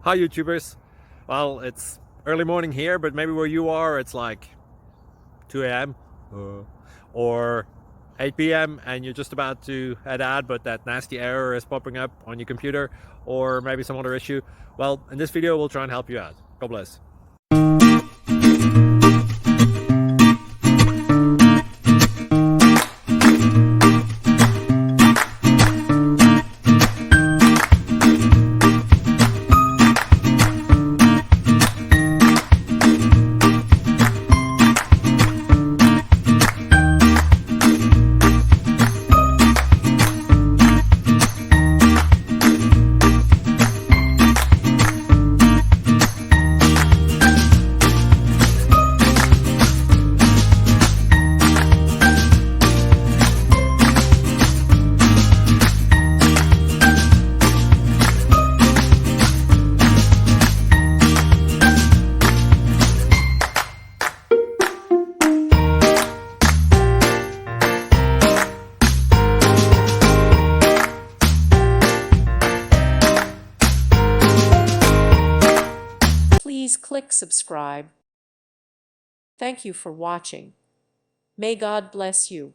Hi YouTubers. Well, it's early morning here, but maybe where you are it's like 2 a.m. Or 8 p.m. and you're just about to head out, but that nasty error is popping up on your computer, or maybe some other issue. Well, in this video we'll try and help you out. God bless. Please click subscribe. Thank you for watching. May God bless you.